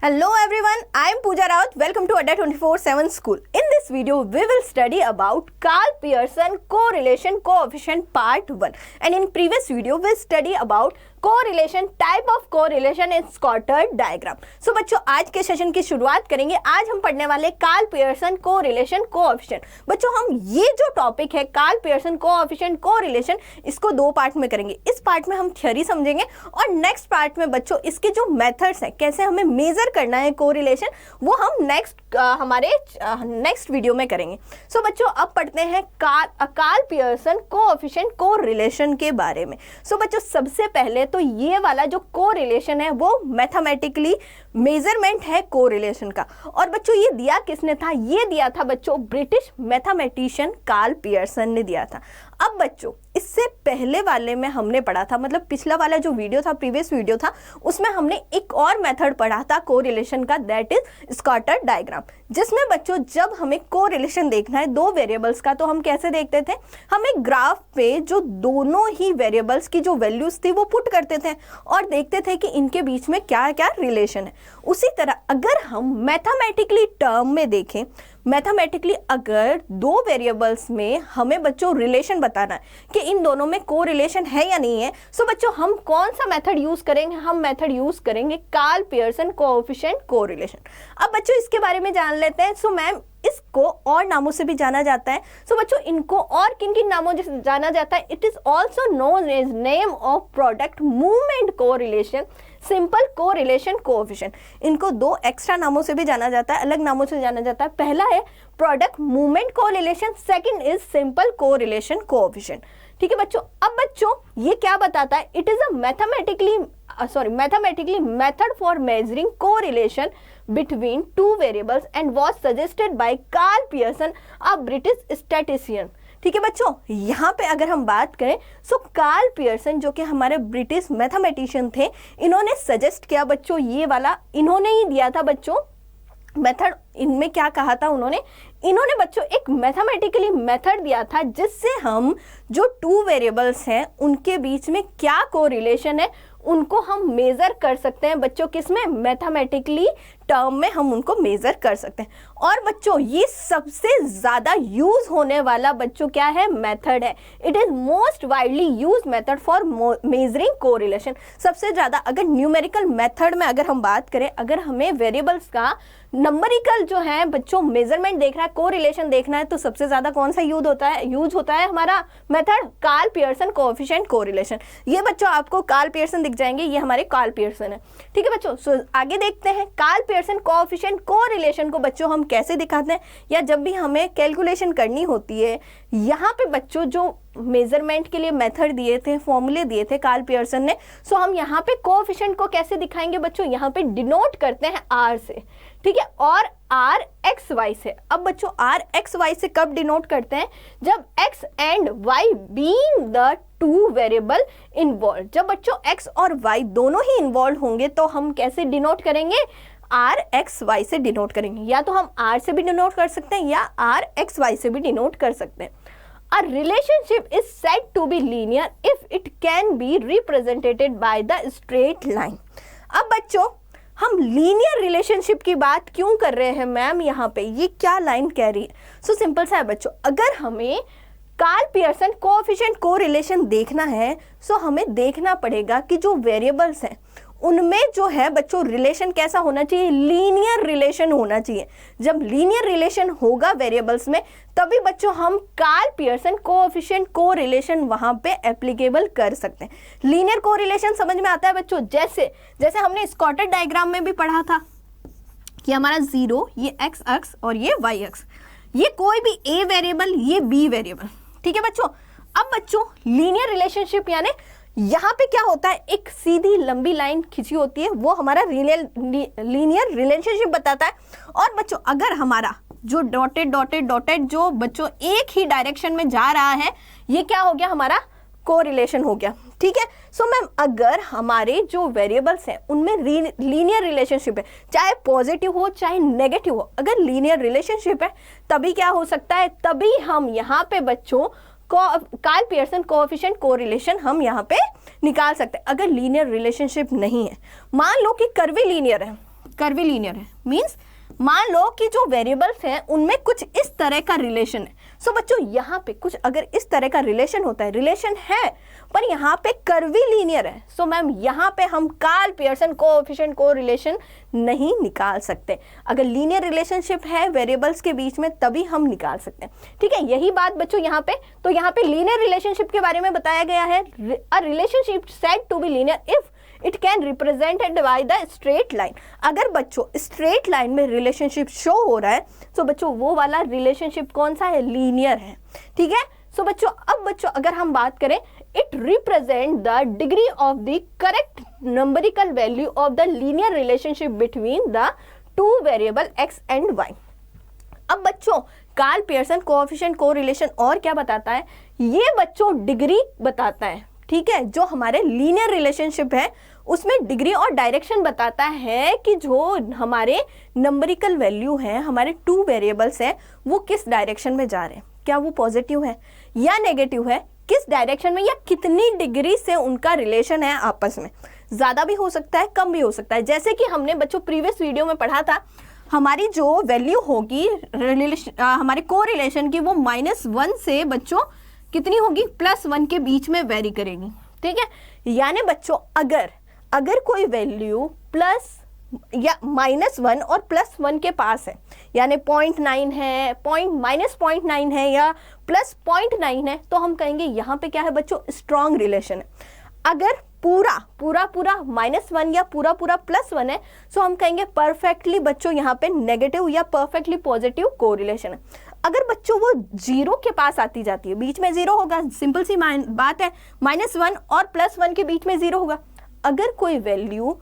Hello everyone, I am Pooja Raut. Welcome to Adda 24/7 School. In this video, we will study about Karl Pearson correlation coefficient part 1. And in previous video, we study about correlation, type of correlation in Scattered diagram. So बच्चों आज के session की शुरुआत करेंगे. आज हम पढ़ने वाले कार्ल पियर्सन कोरिलेशन कोएफिशिएंट. बच्चों हम ये जो टॉपिक है कार्ल पियर्सन कोएफिशिएंट कोरिलेशन, इसको दो पार्ट में करेंगे. इस पार्ट में हम थ्योरी समझेंगे और नेक्स्ट पार्ट में बच्चों इसके जो मेथड्स हैं, कैसे हमें मेजर करना है कोरिलेशन, वो हम हमारे नेक्स्ट वीडियो में करेंगे. सो बच्चों अब पढ़ते हैं कार्ल पियर्सन कोएफिशिएंट कोरिलेशन के बारे में. सो बच्चों सबसे पहले तो ये वाला जो कोरिलेशन है वो मैथमेटिकली मेजरमेंट है कोरिलेशन का. और बच्चों ये दिया किसने था? ये दिया था बच्चों ब्रिटिश मैथमेटिशियन कार्ल पियर्सन ने दिया था. अब बच्चों इससे पहले वाले में हमने पढ़ा था, मतलब पिछला वाला जो वीडियो था, प्रीवियस वीडियो था, उसमें हमने एक और मेथड पढ़ा था कोरिलेशन का, दैट इज स्कैटर्ड डायग्राम. जिसमें बच्चों जब हमें कोरिलेशन देखना है दो वेरिएबल्स का, तो हम कैसे देखते थे? हम एक ग्राफ पे जो दोनों ही वेरिएबल्स की जो वैल्यूज थी वो पुट करते थे और देखते थे कि इनके बीच में क्या क्या रिलेशन है. उसी तरह अगर हम मैथमेटिकली टर्म में देखें, मैथमेटिकली अगर दो वेरिएबल्स में हमें बच्चों रिलेशन बताना है कि इन दोनों में कोरिलेशन है या नहीं है, सो बच्चों हम कौन सा मेथड यूज करेंगे? हम मेथड यूज करेंगे कार्ल पियर्सन कोएफिशिएंट कोरिलेशन. अब बच्चों इसके बारे में जान लेते हैं. सो मैम इसको और नामों से भी जाना जाता है. सो बच्चों इनको और किन किन नामों से जाना जाता है? It is also known as name of product moment correlation, simple correlation coefficient. इनको दो एक्स्ट्रा नामों से भी जाना जाता है, अलग नामों से जाना जाता है. पहला है product moment correlation, second is simple correlation coefficient. ठीक है बच्चों. अब बच्चों ये क्या बताता है? It is a mathematically method for measuring correlation between two variables and was suggested by Karl Pearson, a British statistician. ठीक है बच्चों, यहाँ पे अगर हम बात करें सो कार्ल पियर्सन जो कि हमारे ब्रिटिश मैथमेटिशियन थे, इन्होंने सजेस्ट किया बच्चों, ये वाला इन्होंने ही दिया था बच्चों मेथड. इनमें क्या कहा था इन्होंने बच्चों एक मैथमेटिकली मेथड दिया था जिससे हम जो टू वेरिएबल्स हैं उनके बीच में क्या कोरिलेशन है उनको हम मेजर कर सकते हैं बच्चों. किसमें? मैथमेटिकली टर्म में हम उनको मेजर कर सकते हैं. और बच्चों ये सबसे ज्यादा यूज होने वाला बच्चों क्या है? मेथड है. It is most widely use method for measuring correlation. सबसे ज्यादा अगर न्यूमेरिकल मेथड में अगर हम बात करें, अगर हमें वेरिएबल्स का नंबरिकल जो है बच्चों मेजरमेंट देखना है, कोरिलेशन देखना है, तो सबसे ज्यादा कौन सा यूज होता है हमारा method? Karl Pearson coefficient correlation. ये बच्चों आपको कार्ल पियर्सन दिख जाएंगे, ये हमारे कार्ल पियर्सन है. ठीक है बच्चों. सो आगे देखते हैं कार्ल पियर्सन कोएफिशिएंट कोरिलेशन को बच्चों हम कैसे दिखाते हैं, या जब भी हमें कैलकुलेशन करनी होती है. यहाँ पे बच्चों जो मेजरमेंट के लिए मेथड दिए थे, फॉर्मूले दिए थे कार्ल पियर्सन ने, सो हम यहाँ पे कोएफिशिएंट को कैसे दिखाएंगे बच्चों? यहाँ पे डिनोट करते हैं आर से. ठीक है. और आर एक्स वाई से. अब बच्चों आर एक्स वाई से कब डिनोट करते हैं? जब x and y being the two variable involve. जब बच्चों एक्स और वाई दोनों ही इन्वॉल्व होंगे तो हम कैसे डिनोट करेंगे? आर एक्स वाई से डिनोट करेंगे. या तो हम आर से भी डिनोट कर सकते हैं या आर एक्स वाई से भी डिनोट कर सकते हैं. A relationship is said to be linear if it can be represented by the straight line. अब बच्चों हम लीनियर रिलेशनशिप की बात क्यों कर रहे हैं मैम? यहाँ पे ये क्या लाइन कह रही है? सो सिंपल सा है बच्चों, अगर हमें कार्ल पियर्सन कोएफिशिएंट कोरिलेशन देखना है सो हमें देखना पड़ेगा कि जो वेरिएबल्स हैं उनमें जो है बच्चों रिलेशन कैसा होना चाहिए? लीनियर रिलेशन होना चाहिए. जब लीनियर रिलेशन होगा वेरिएबल्स में तभी बच्चों हम कार्ल पियर्सन कोएफिशिएंट कोरिलेशन वहां पे एप्लीकेबल कर सकते हैं. लीनियर कोरिलेशन समझ में आता है बच्चों? जैसे हमने स्कैटर्ड डायग्राम में भी पढ़ा था कि हमारा 0, ये एक्स अक्ष और ये वाई अक्ष, ये कोई भी ए वेरिएबल, ये बी वेरिएबल. ठीक है बच्चों. अब बच्चों लीनियर रिलेशनशिप यानी यहाँ पे क्या होता है? एक सीधी लंबी लाइन खींची होती है, वो हमारा लीनियर रिलेशनशिप बताता है. और बच्चों अगर हमारा जो डॉटेड जो बच्चों एक ही डायरेक्शन में जा रहा है, ये क्या हो गया? हमारा कोरिलेशन हो गया. ठीक है. सो मैम अगर हमारे जो वेरिएबल्स हैं उनमें लीनियर रिलेशनशिप है, चाहे पॉजिटिव हो चाहे नेगेटिव हो, अगर लीनियर रिलेशनशिप है तभी क्या हो सकता है? तभी हम यहाँ पे बच्चों कार्ल पियर्सन कोएफिशिएंट कोरिलेशन हम यहाँ पे निकाल सकते हैं. अगर लीनियर रिलेशनशिप नहीं है, मान लो कि कर्वी लीनियर है, कर्वी लीनियर है मींस मान लो कि जो वेरिएबल्स हैं उनमें कुछ इस तरह का रिलेशन है। सो बच्चों यहाँ पे कुछ अगर इस तरह का रिलेशन होता है, रिलेशन है पर यहाँ पे कर्वी लीनियर है, सो मैम यहाँ पे हम कार्ल पियर्सन कोएफिशिएंट कोरिलेशन नहीं निकाल सकते। अगर लीनियर रिलेशनशिप है वेरिएबल्स के बीच में तभी हम निकाल सकते हैं। ठीक है, यही बात बच्चों यहाँ पे, तो यहाँ पे लीनियर रिलेशनशिप के बारे में बताया गया है। A relationship said to be linear if it can represented by the straight line. अगर बच्चों स्ट्रेट लाइन में रिलेशनशिप शो हो रहा है तो बच्चों वो वाला रिलेशनशिप कौन सा है, लीनियर है। ठीक है, सो बच्चों अब बच्चों अगर हम बात करें, it represent the degree of the correct numerical value of the linear relationship between the two variable x and y. अब बच्चों कार्ल पियर्सन कोएफिशिएंट कोरिलेशन और क्या बताता है, ये बच्चों डिग्री बताता है। ठीक है, जो हमारे लीनियर रिलेशनशिप है उसमें डिग्री और डायरेक्शन बताता है कि जो हमारे नंबरिकल वैल्यू है, हमारे टू वेरिएबल्स है, वो किस डायरेक्शन में जा रहे हैं, क्या वो पॉजिटिव है या नेगेटिव है, किस डायरेक्शन में, या कितनी डिग्री से उनका रिलेशन है आपस में। ज़्यादा भी हो सकता है, कम भी हो सकता है। जैसे कि हमने बच्चों प्रीवियस वीडियो में पढ़ा था, हमारी जो वैल्यू होगी हमारे कोरिलेशन की वो -1 से बच्चों कितनी होगी, +1 के बीच में वेरी करेगी। ठीक है, यानी बच्चों अगर कोई वैल्यू प्लस या -1 और +1 के पास है, यानी 0.9 है, -0.9 है या +0.9 है, तो हम कहेंगे यहाँ पे क्या है बच्चों, स्ट्रॉन्ग रिलेशन है। अगर पूरा -1 या पूरा +1 है, सो हम कहेंगे परफेक्टली बच्चों यहाँ पे नेगेटिव या परफेक्टली पॉजिटिव कोरिलेशन है। अगर बच्चों वो 0 के पास आती जाती है, बीच में 0 होगा, सिंपल सी बात है, -1 और +1 के बीच में 0 होगा। अगर कोई वैल्यू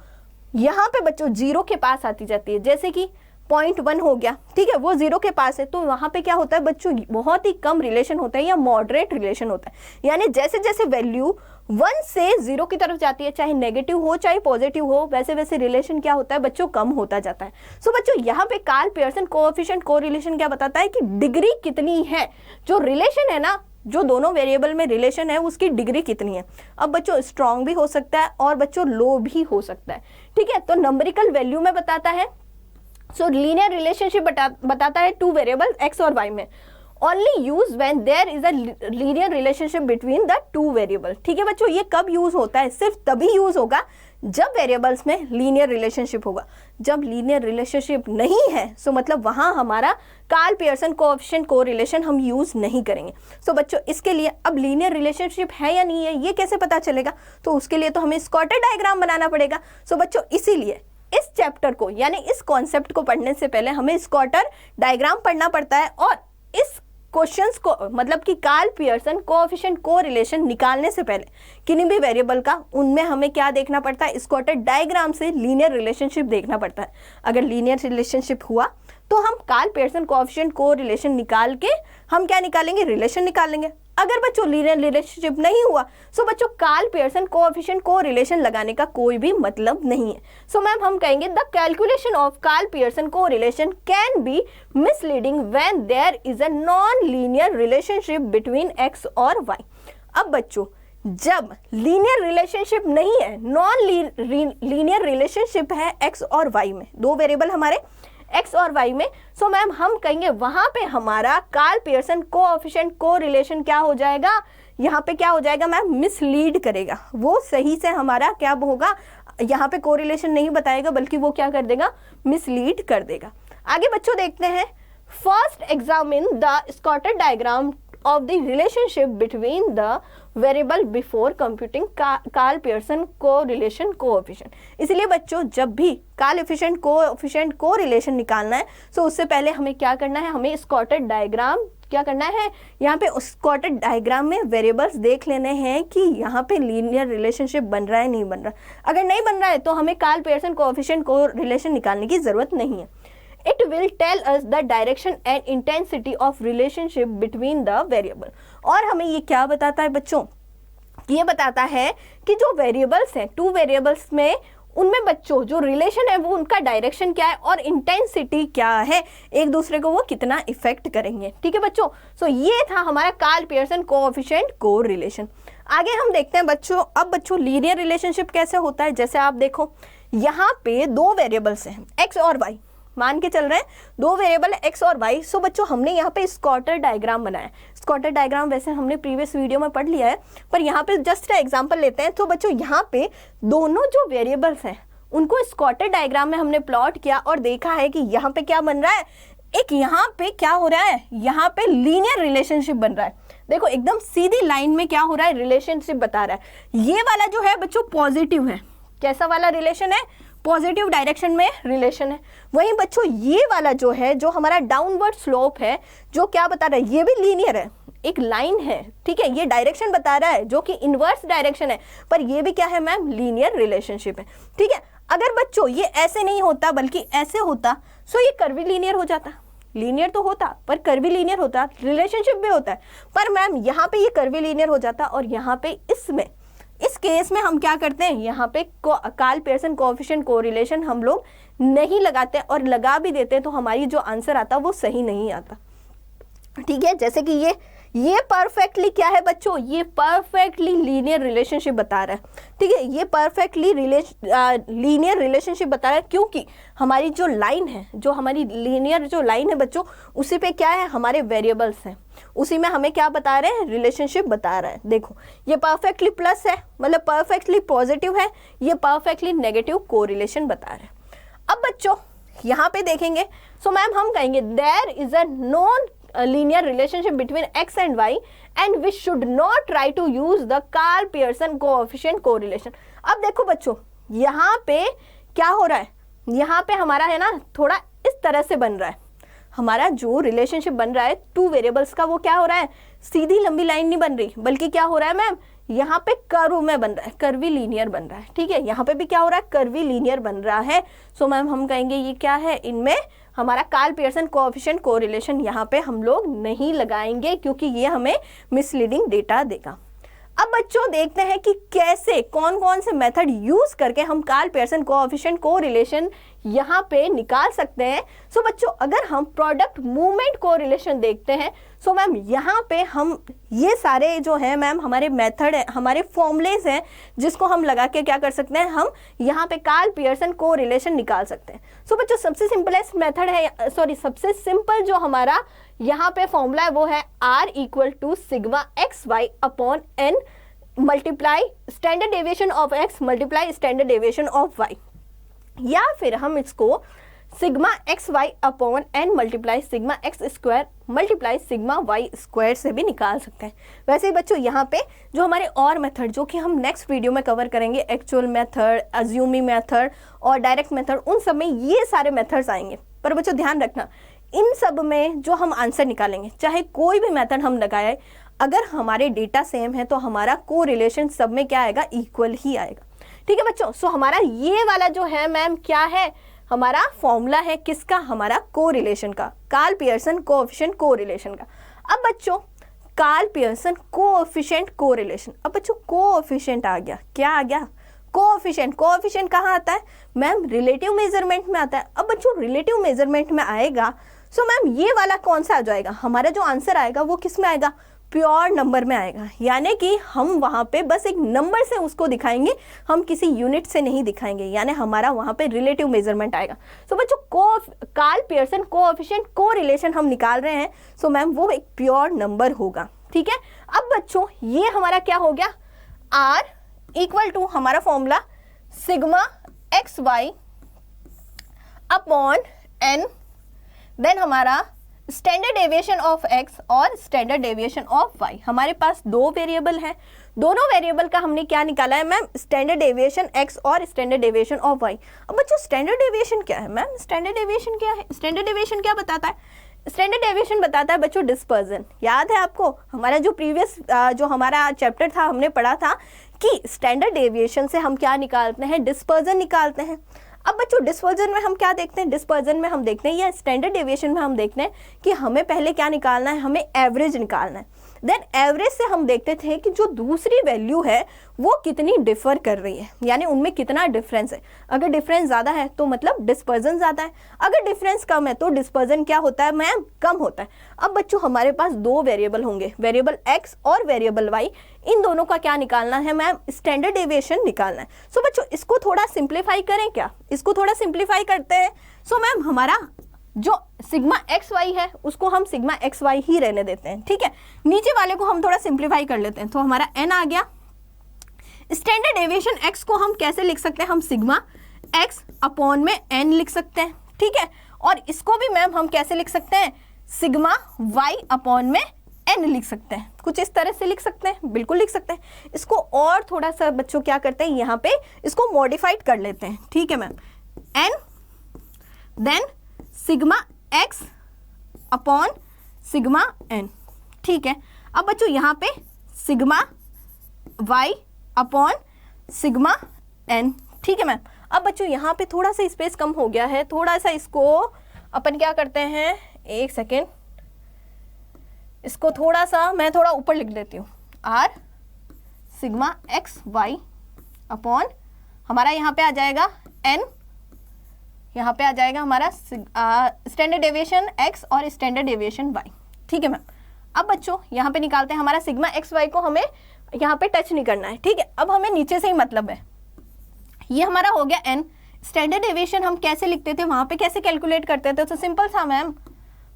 यहाँ पे बच्चों 0 के पास आती जाती है, जैसे कि 0.1 हो गया, ठीक है, वो 0 के पास है, तो वहाँ पे क्या होता है बच्चों, बहुत ही कम रिलेशन होता है या मॉडरेट रिलेशन होता है। यानी जैसे जैसे वैल्यू 1 से 0 की तरफ जाती है, चाहे नेगेटिव हो चाहे पॉजिटिव हो, वैसे वैसे रिलेशन क्या होता है बच्चों, कम होता जाता है। सो बच्चों यहाँ पे कार्ल पियर्सन कोएफिशिएंट कोरिलेशन क्या बताता है कि डिग्री कितनी है, जो रिलेशन है ना, जो दोनों वेरिएबल में रिलेशन है उसकी डिग्री कितनी है। अब बच्चों स्ट्रॉन्ग भी हो सकता है और बच्चों लो भी हो सकता है। ठीक है, तो नंबरिकल वैल्यू में बताता है। सो लीनियर रिलेशनशिप बताता है टू वेरिएबल एक्स और वाई में, only use when there is a linear relationship between the two variable. ठीक है बच्चों, ये कब यूज होता है, सिर्फ तभी यूज होगा जब वेरिएबल्स में लीनियर रिलेशनशिप होगा। जब लीनियर रिलेशनशिप नहीं है, सो मतलब वहां हमारा कार्ल पियर्सन कोएफिशिएंट कोरिलेशन हम यूज नहीं करेंगे। सो बच्चों इसके लिए अब लीनियर रिलेशनशिप है या नहीं है ये कैसे पता चलेगा, तो उसके लिए तो हमें स्कॉटर डायग्राम बनाना पड़ेगा। सो बच्चों इसीलिए इस चैप्टर को यानी इस कॉन्सेप्ट को पढ़ने से पहले हमें स्कॉटर डायग्राम पढ़ना पड़ता है, और इस क्वेश्चंस को मतलब कि कार्ल पियर्सन कोएफिशिएंट कोरिलेशन निकालने से पहले किन्हीं भी वेरिएबल का उनमें हमें क्या देखना पड़ता है, स्कॉटर डायग्राम से लीनियर रिलेशनशिप देखना पड़ता है। अगर लीनियर रिलेशनशिप हुआ तो हम कार्ल पियर्सन कोएफिशिएंट कोरिलेशन निकाल के हम क्या निकालेंगे, रिलेशन निकालेंगे। अगर बच्चों लीनियर रिलेशनशिप नहीं हुआ, सो बच्चों कार्ल पियर्सन कोएफिशिएंट कोरिलेशन लगाने का कोई भी मतलब नहीं है। सो मैम हम कहेंगे the calculation of Karl Pearson correlation can be misleading when there is a non linear relationship between x और वाई। अब बच्चों जब लीनियर रिलेशनशिप नहीं है, नॉन लीनियर रिलेशनशिप है एक्स और वाई में, दो वेरिएबल हमारे एक्स और वाई में, सो मैम हम कहेंगे वहां पे हमारा कार्ल पियर्सन कोएफिशिएंट कोरिलेशन क्या हो जाएगा, यहाँ पे क्या हो जाएगा मैम, मिसलीड करेगा। वो सही से हमारा क्या होगा, यहाँ पे कोरिलेशन नहीं बताएगा बल्कि वो क्या कर देगा, मिसलीड कर देगा। आगे बच्चों देखते हैं, first examine the scatter diagram of the relationship between the variable before computing Karl Pearson correlation coefficient. इसलिए बच्चों जब भी कार्ल कोएफिशिएंट कोरिलेशन निकालना है, सो उससे पहले हमें क्या करना है, हमें स्कॉटर डायग्राम क्या करना है, यहाँ पे स्कॉटर डायग्राम में वेरिएबल्स देख लेने हैं कि यहाँ पे लीनियर रिलेशनशिप बन रहा है नहीं बन रहा। अगर नहीं बन रहा है तो हमें कार्ल पियर्सन कोएफिशिएंट कोरिलेशन निकालने की जरूरत नहीं है। It will tell us the direction and intensity of relationship between the variable। और हमें ये क्या बताता है बच्चों, ये बताता है कि जो वेरिएबल्स हैं, टू वेरिएबल्स में, उनमें बच्चों जो रिलेशन है वो उनका डायरेक्शन क्या है और इंटेंसिटी क्या है, एक दूसरे को वो कितना इफेक्ट करेंगे। ठीक है बच्चों, सो ये था हमारा कार्ल पियर्सन कोएफिशिएंट कोरिलेशन। आगे हम देखते हैं बच्चों, अब बच्चों लीनियर रिलेशनशिप कैसे होता है। जैसे आप देखो यहाँ पे दो वेरिएबल्स हैं x और y, मान के चल रहे हैं दो वेरिएबल x और y। सो बच्चों हमने यहाँ पे स्कॉटर डायग्राम बनाया। स्कॉटर डायग्राम वैसे हमने प्रीवियस वीडियो में पढ़ लिया है, पर यहाँ पे जस्ट एग्जांपल लेते हैं। तो बच्चों यहाँ पे दोनों जो वेरिएबल्स हैं उनको स्कॉटर डायग्राम में हमने प्लॉट किया और देखा है कि यहाँ पे क्या बन रहा है, एक यहाँ पे क्या हो रहा है, यहाँ पे लीनियर रिलेशनशिप बन रहा है। देखो एकदम सीधी लाइन में क्या हो रहा है, रिलेशनशिप बता रहा है। ये वाला जो है बच्चों पॉजिटिव है, कैसा वाला रिलेशन है, पॉजिटिव डायरेक्शन में रिलेशन है। वहीं बच्चों ये वाला जो है, जो हमारा डाउनवर्ड स्लोप है, जो क्या बता रहा है, ये भी लीनियर है, एक लाइन है, ठीक है, ये डायरेक्शन बता रहा है जो कि इनवर्स डायरेक्शन है, पर ये भी क्या है मैम, लीनियर रिलेशनशिप है, ठीक है। अगर बच्चों ये ऐसे नहीं होता बल्कि ऐसे होता, सो ये कर्वी लीनियर हो जाता, लीनियर तो होता पर कर्वी लीनियर होता, रिलेशनशिप भी होता है, पर मैम यहाँ पे ये कर्वी लीनियर हो जाता। और यहाँ पे इसमें इस केस में हम क्या करते हैं, यहाँ पे कार्ल पियर्सन कोएफिशिएंट कोरिलेशन हम लोग नहीं लगाते, और लगा भी देते तो हमारी जो आंसर आता वो सही नहीं आता, ठीक है। जैसे कि ये परफेक्टली क्या है बच्चों, ये परफेक्टली लीनियर रिलेशनशिप बता रहा है, ठीक है, ये परफेक्टली लीनियर रिलेशनशिप बता रहा है, क्योंकि हमारी जो लाइन है, जो हमारी लीनियर जो लाइन है बच्चों, उसी पे क्या है, हमारे वेरिएबल्स हैं, उसी में हमें क्या बता रहे हैं, रिलेशनशिप बता रहा है। देखो ये परफेक्टली प्लस है, मतलब परफेक्टली पॉजिटिव है, ये परफेक्टली नेगेटिव कोरिलेशन बता रहा है। अब बच्चों यहाँ पे देखेंगे, सो मैम हम कहेंगे there is a non linear relationship between x and y and we should not try to use the Karl Pearson coefficient correlation। अब देखो बच्चों यहाँ पे क्या हो रहा है, यहाँ पे हमारा है ना थोड़ा इस तरह से बन रहा है, हमारा जो रिलेशनशिप बन रहा है टू वेरिएबल्स का, वो क्या हो रहा है, सीधी लंबी लाइन नहीं बन रही, बल्कि क्या हो रहा है मैम, यहाँ पे कर्व में बन रहा है, कर्वी लीनियर बन रहा है, ठीक है। यहाँ पे भी क्या हो रहा है, कर्वी लीनियर बन रहा है। सो मैम हम कहेंगे ये क्या है, इनमें हमारा कार्ल पियर्सन कोएफिशिएंट कोरिलेशन यहाँ पे हम लोग नहीं लगाएंगे, क्योंकि ये हमें मिसलीडिंग डेटा देगा। अब बच्चों देखते हैं कि कैसे, कौन कौन से मेथड यूज करके हम कार्ल पियर्सन कोएफिशिएंट कोरिलेशन यहाँ पे निकाल सकते हैं। सो बच्चों अगर हम प्रोडक्ट मूवमेंट कोरिलेशन देखते हैं, सो मैम यहाँ पे हम ये सारे जो है मैम हमारे मेथड है, हमारे फॉर्मूलेज हैं, जिसको हम लगा के क्या कर सकते हैं, हम यहाँ पे कार्ल पियर्सन कोरिलेशन निकाल सकते हैं। सो बच्चों सबसे सिंपलेस्ट मेथड है, सॉरी सबसे सिंपल जो हमारा यहाँ पे फॉर्मूला है वो है R equal to sigma x Y upon n multiply standard deviation of x multiply standard deviation of y, या फिर हम इसको sigma x Y upon n multiply sigma x square multiply sigma y square से भी निकाल सकते हैं। वैसे ही बच्चों यहाँ पे जो हमारे और मेथड, जो कि हम नेक्स्ट वीडियो में कवर करेंगे, एक्चुअल मेथड, अज्यूमी मेथड और डायरेक्ट मेथड, उन सब में ये सारे मेथड्स आएंगे। पर बच्चों ध्यान रखना, इन सब में जो हम आंसर निकालेंगे, चाहे कोई भी मेथड हम लगाए, अगर हमारे डेटा सेम है तो हमारा कोरिलेशन सब में क्या आएगा, इक्वल ही आएगा, ठीक है बच्चों। सो हमारा ये वाला जो है मैम क्या है, हमारा फॉर्मूला है किसका, हमारा कोरिलेशन का, कार्ल पियर्सन कोएफिशिएंट कोरिलेशन का। अब बच्चों कार्ल पियर्सन कोएफिशिएंट कोरिलेशन, अब बच्चों कोएफिशिएंट आ गया, क्या आ गया, कोएफिशिएंट। कोएफिशिएंट कहाँ आता है मैम, रिलेटिव मेजरमेंट में आता है। अब बच्चों रिलेटिव मेजरमेंट में आएगा, सो मैम ये वाला कौन सा आ जाएगा, हमारा जो आंसर आएगा वो किस में आएगा, प्योर नंबर में आएगा, यानी कि हम वहाँ पे बस एक नंबर से उसको दिखाएंगे, हम किसी यूनिट से नहीं दिखाएंगे, यानी हमारा वहाँ पे रिलेटिव मेजरमेंट आएगा। सो बच्चों कार्ल पियर्सन कोएफिशिएंट कोरिलेशन हम निकाल रहे हैं, सो मैम वो एक प्योर नंबर होगा, ठीक है। अब बच्चों ये हमारा क्या हो गया, R इक्वल टू हमारा formula sigma x Y upon n, then हमारा स्टैंडर्ड डेविएशन ऑफ x और स्टैंडर्ड डेविएशन ऑफ y। हमारे पास दो वेरिएबल हैं, दोनों वेरिएबल का हमने क्या निकाला है मैम, स्टैंडर्ड डेविएशन x और स्टैंडर्ड डेविएशन ऑफ y। अब बच्चों स्टैंडर्ड डेविएशन क्या है मैम, स्टैंडर्ड डेविएशन क्या है, स्टैंडर्ड डेविएशन क्या बताता है, स्टैंडर्ड डेविएशन बताता है बच्चों डिस्पर्जन। याद है आपको हमारा जो प्रीवियस जो हमारा चैप्टर था, हमने पढ़ा था कि स्टैंडर्ड डेविएशन से हम क्या निकालते हैं, डिस्पर्जन निकालते हैं। अब बच्चों डिस्पर्जन में हम क्या देखते हैं, डिस्पर्जन में हम देखते हैं या स्टैंडर्ड डेविएशन में हम देखते हैं कि हमें पहले क्या निकालना है, हमें एवरेज निकालना है। देन एवरेज से हम देखते थे कि जो दूसरी वैल्यू है वो कितनी डिफर कर रही है, यानी उनमें कितना डिफरेंस है। अगर डिफरेंस ज़्यादा है तो मतलब डिस्पर्जन ज़्यादा है, अगर डिफरेंस कम है तो डिस्पर्जन क्या होता है मैम, कम होता है। अब बच्चों हमारे पास दो वेरिएबल होंगे, वेरिएबल x और वेरिएबल y, इन दोनों का क्या निकालना है मैम, स्टैंडर्ड डेविएशन निकालना है। सो बच्चों इसको थोड़ा सिंप्लीफाई करें क्या, इसको थोड़ा सिंप्लीफाई करते हैं। सो मैम हमारा जो सिग्मा एक्स वाई है उसको हम सिग्मा एक्स वाई ही रहने देते हैं, ठीक है। नीचे वाले को हम थोड़ा सिंप्लीफाई कर लेते हैं, तो हमारा n आ गया। स्टैंडर्ड डेविएशन x को हम कैसे लिख सकते हैं, हम सिग्मा x अपॉन में n लिख सकते हैं, ठीक है। और इसको भी मैम हम कैसे लिख सकते हैं, सिग्मा y अपॉन में n लिख सकते हैं, कुछ इस तरह से लिख सकते हैं, बिल्कुल लिख सकते हैं। इसको और थोड़ा सा बच्चों क्या करते हैं, यहाँ पे इसको मॉडिफाइड कर लेते हैं, ठीक है ma'am. n then sigma x upon sigma n, ठीक है। अब बच्चों यहाँ पे sigma y upon sigma n, ठीक है मैम। अब बच्चों यहाँ पे थोड़ा सा स्पेस कम हो गया है, थोड़ा सा इसको अपन क्या करते हैं, एक सेकेंड, इसको थोड़ा सा मैं थोड़ा ऊपर लिख देती हूँ, r sigma x y upon हमारा यहाँ पे आ जाएगा n, यहाँ पे आ जाएगा हमारा स्टैंडर्ड डेविएशन x और स्टैंडर्ड डेविएशन y, ठीक है मैम। अब बच्चों यहाँ पे निकालते हैं, हमारा सिग्मा एक्स वाई को हमें यहाँ पे टच नहीं करना है, ठीक है। अब हमें नीचे से ही मतलब है, ये हमारा हो गया n। स्टैंडर्ड डेविएशन हम कैसे लिखते थे, वहाँ पे कैसे कैलकुलेट करते थे, तो सिंपल था मैम,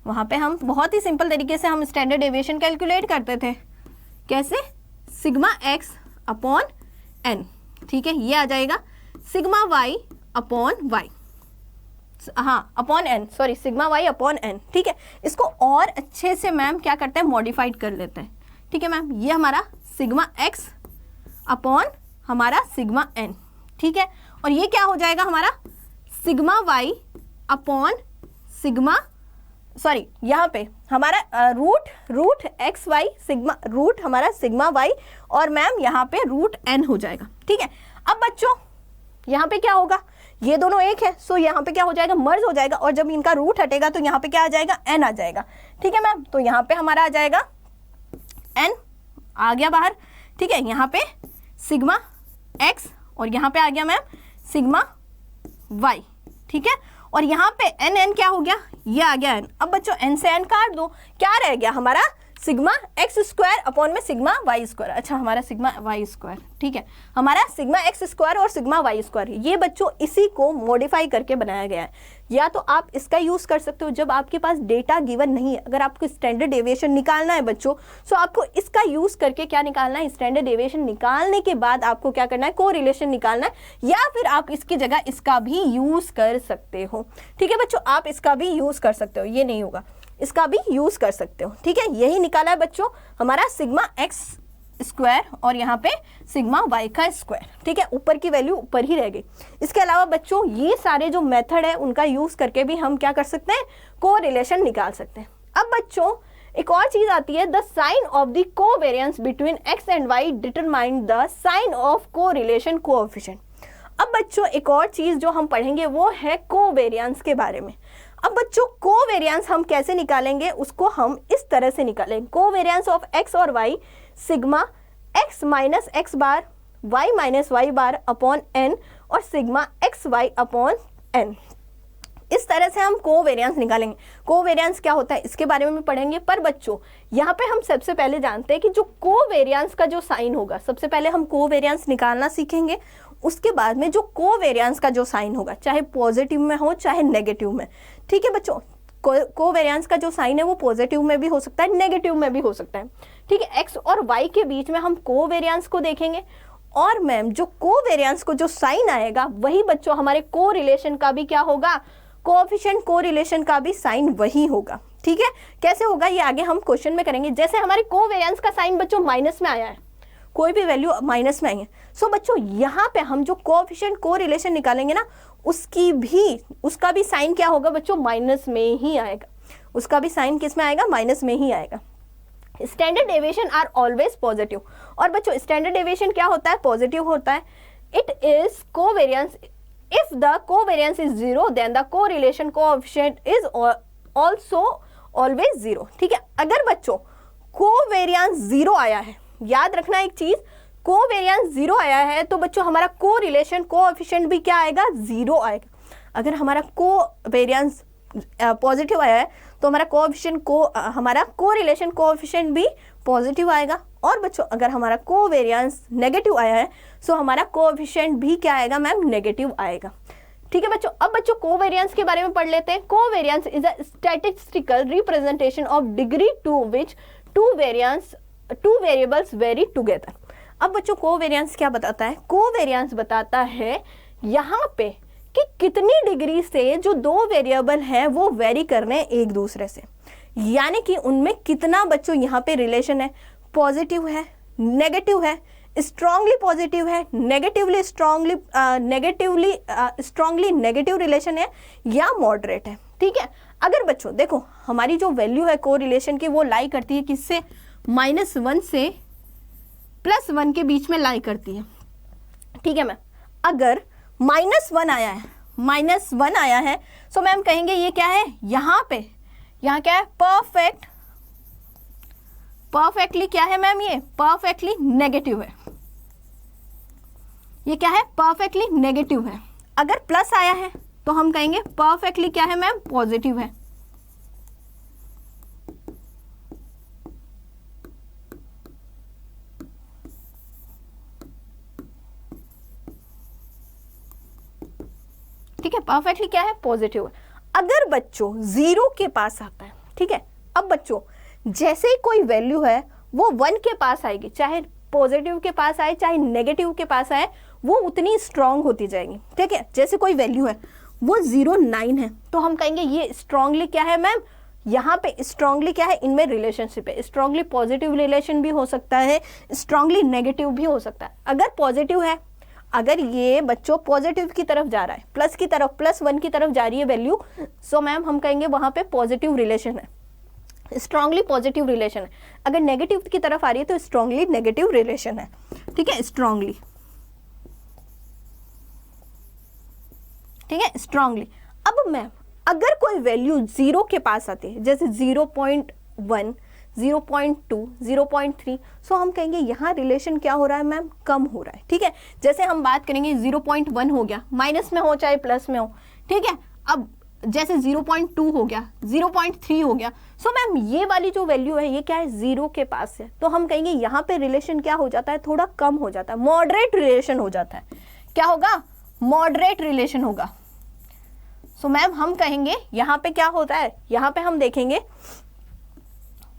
वहाँ पे हम बहुत ही सिंपल तरीके से हम स्टैंडर्ड डेविएशन कैलकुलेट करते थे, कैसे, सिग्मा एक्स अपॉन n, ठीक है। ये आ जाएगा सिग्मा y अपॉन y, हाँ upon n, sorry sigma y upon n, ठीक है। इसको और अच्छे से मैम क्या करते हैं, मॉडिफाइड कर लेते हैं, ठीक है मैम। ये हमारा सिग्मा x अपॉन हमारा सिग्मा n, ठीक है। और ये क्या हो जाएगा हमारा sigma y upon sigma, sorry यहाँ पे हमारा root x y sigma, root हमारा सिग्मा y और मैम यहाँ पे रूट n हो जाएगा, ठीक है। अब बच्चों यहाँ पे क्या होगा, ये दोनों एक है, सो यहाँ पे क्या हो जाएगा, मर्ज हो जाएगा, और जब इनका रूट हटेगा तो यहाँ पे क्या आ जाएगा, n आ जाएगा, ठीक है मैम। तो यहाँ पे हमारा आ जाएगा n आ गया बाहर, ठीक है। यहाँ पे सिग्मा x और यहाँ पे आ गया मैम सिग्मा y, ठीक है। और यहाँ पे n क्या हो गया, ये आ गया n। अब बच्चों n से n काट दो, क्या रह गया हमारा सिग्मा एक्स स्क्वायर अपॉन में सिग्मा वाई स्क्वायर, अच्छा हमारा सिग्मा वाई स्क्वायर, ठीक है। हमारा सिग्मा एक्स स्क्वायर और सिग्मा वाई स्क्वायर, ये बच्चों इसी को मॉडिफाई करके बनाया गया है। या तो आप इसका यूज़ कर सकते हो जब आपके पास डेटा गिवन नहीं है, अगर आपको स्टैंडर्ड डेविएशन निकालना है बच्चों, सो आपको इसका यूज़ करके क्या निकालना है, स्टैंडर्ड डेविएशन निकालने के बाद आपको क्या करना है, कोरिलेशन निकालना है, या फिर आप इसकी जगह इसका भी यूज़ कर सकते हो, ठीक है बच्चों। आप इसका भी यूज़ कर सकते हो, ये नहीं होगा, इसका भी यूज़ कर सकते हो, ठीक है। यही निकाला है बच्चों हमारा सिग्मा एक्स स्क्वायर और यहाँ पे सिग्मा वाई का स्क्वायर, ठीक है। ऊपर की वैल्यू ऊपर ही रह गई। इसके अलावा बच्चों ये सारे जो मेथड है उनका यूज़ करके भी हम क्या कर सकते हैं, कोरिलेशन निकाल सकते हैं। अब बच्चों एक और चीज़ आती है, the sign of the covariance between x and y determine the sign of correlation coefficient. अब बच्चों एक और चीज़ जो हम पढ़ेंगे वो है कोवेरिएंस के बारे में। अब बच्चों कोवेरिएंस हम कैसे निकालेंगे, उसको हम इस तरह से निकालेंगे, कोवेरिएंस ऑफ एक्स और Y sigma X minus X bar Y minus Y bar upon N और sigma x Y upon N. इस तरह से हम कोवेरिएंस निकालेंगे। कोवेरिएंस क्या होता है इसके बारे में भी पढ़ेंगे, पर बच्चों यहाँ पे हम सबसे पहले जानते हैं कि जो कोवेरिएंस का जो साइन होगा, सबसे पहले हम कोवेरिएंस निकालना सीखेंगे, उसके बाद में जो कोवेरिएंस का जो साइन होगा, चाहे पॉजिटिव में हो चाहे नेगेटिव में, ठीक है बच्चों। कोवेरिएंस का जो साइन है वो पॉजिटिव में भी हो सकता है, नेगेटिव में भी हो सकता है, ठीक है। एक्स और वाई के बीच में हम कोवेरिएंस को देखेंगे, और मैम जो कोवेरिएंस को जो साइन आएगा वही बच्चों हमारे कोरिलेशन का भी क्या होगा, कोएफिशिएंट कोरिलेशन का भी साइन वही होगा, ठीक है। कैसे होगा ये आगे हम क्वेश्चन में करेंगे। जैसे हमारे कोवेरिएंस का साइन बच्चों माइनस में आया है, कोई भी वैल्यू माइनस में आई है, सो बच्चों यहाँ पे हम जो कोएफिशिएंट कोरिलेशन निकालेंगे ना, उसका भी साइन क्या होगा बच्चों, माइनस में ही आएगा, उसका भी साइन किस में आएगा, माइनस में ही आएगा। Standard deviation are always positive, और बच्चों स्टैंडर्ड डेविएशन क्या होता है, पॉजिटिव होता है। It is covariance, if the covariance is zero then the correlation coefficient is also always zero, ठीक है। अगर बच्चों कोवेरियंस 0 आया है, याद रखना एक चीज, कोवेरियंस 0 आया है तो बच्चों हमारा कोरिलेशन कोएफिशिएंट भी क्या आएगा, 0 आएगा। अगर हमारा कोवेरियंस पॉजिटिव आया है तो हमारा कोएफिशिएंट हमारा कोरिलेशन कोएफिशिएंट भी पॉजिटिव आएगा। और बच्चों अगर हमारा कोवेरियंस नेगेटिव आया है तो हमारा कोएफिशिएंट भी क्या आएगा मैम, नेगेटिव आएगा। ठीक है बच्चों, अब बच्चों कोवेरियंस के बारे में पढ़ लेते हैं। Covariance is a statistical representation of degree to which two variables vary together. अब बच्चों कोवेरियंस क्या बताता है, कोवेरियंस बताता है यहाँ पे कि कितनी डिग्री से जो दो वेरिएबल हैं वो वेरी कर रहे हैं एक दूसरे से, यानी कि उनमें कितना बच्चों यहाँ पे रिलेशन है, पॉजिटिव है, नेगेटिव है, स्ट्रांगली पॉजिटिव है, नेगेटिवली स्ट्रांगली नेगेटिव रिलेशन है या मॉडरेट है। ठीक है, अगर बच्चों देखो हमारी जो वैल्यू है कोरिलेशन की वो लाई करती है किससे, -1 से +1 के बीच में लाई करती है। ठीक है मैम, अगर -1 आया है, -1 आया है तो मैम कहेंगे ये क्या है, यहाँ क्या है, परफेक्टली क्या है मैम, ये परफेक्टली नेगेटिव है। ये क्या है, परफेक्टली नेगेटिव है। अगर प्लस आया है तो हम कहेंगे परफेक्टली क्या है मैम, पॉजिटिव है। ठीक है, परफेक्टली क्या है, पॉजिटिव है। अगर बच्चों 0 के पास आता है, ठीक है, अब बच्चों जैसे ही कोई वैल्यू है वो 1 के पास आएगी, चाहे पॉजिटिव के पास आए चाहे नेगेटिव के पास आए, वो उतनी स्ट्रांग होती जाएगी। ठीक है, जैसे कोई वैल्यू है वो 0, 9 है तो हम कहेंगे ये स्ट्रांगली क्या है मैम, यहाँ पे स्ट्रांगली क्या है, इनमें रिलेशनशिप है। स्ट्रांगली पॉजिटिव रिलेशन भी हो सकता है, स्ट्रांगली नेगेटिव भी हो सकता है। अगर पॉजिटिव है, अगर ये बच्चों पॉजिटिव की तरफ जा रहा है, प्लस की तरफ, +1 की तरफ जा रही है वैल्यू, सो मैम हम कहेंगे वहाँ पे पॉजिटिव रिलेशन है, स्ट्रांगली पॉजिटिव रिलेशन है। अगर नेगेटिव की तरफ आ रही है तो स्ट्रांगली नेगेटिव रिलेशन है। ठीक है, स्ट्रांगली, ठीक है, स्ट्रांगली। अब मैम अगर कोई वैल्यू 0 के पास आती है, जैसे 0.1, 0.2, 0.3, सो हम कहेंगे यहाँ रिलेशन क्या हो रहा है मैम, कम हो रहा है। ठीक है, जैसे हम बात करेंगे 0.1 हो गया, माइनस में हो चाहे प्लस में हो। ठीक है, अब जैसे 0.2 हो गया, 0.3 हो गया, सो मैम ये वाली जो वैल्यू है ये क्या है, 0 के पास है, तो हम कहेंगे यहाँ पे रिलेशन क्या हो जाता है, थोड़ा कम हो जाता है, मॉडरेट रिलेशन हो जाता है। क्या होगा, मॉडरेट रिलेशन होगा। सो मैम हम कहेंगे यहाँ पे क्या होता है, यहाँ पे हम देखेंगे,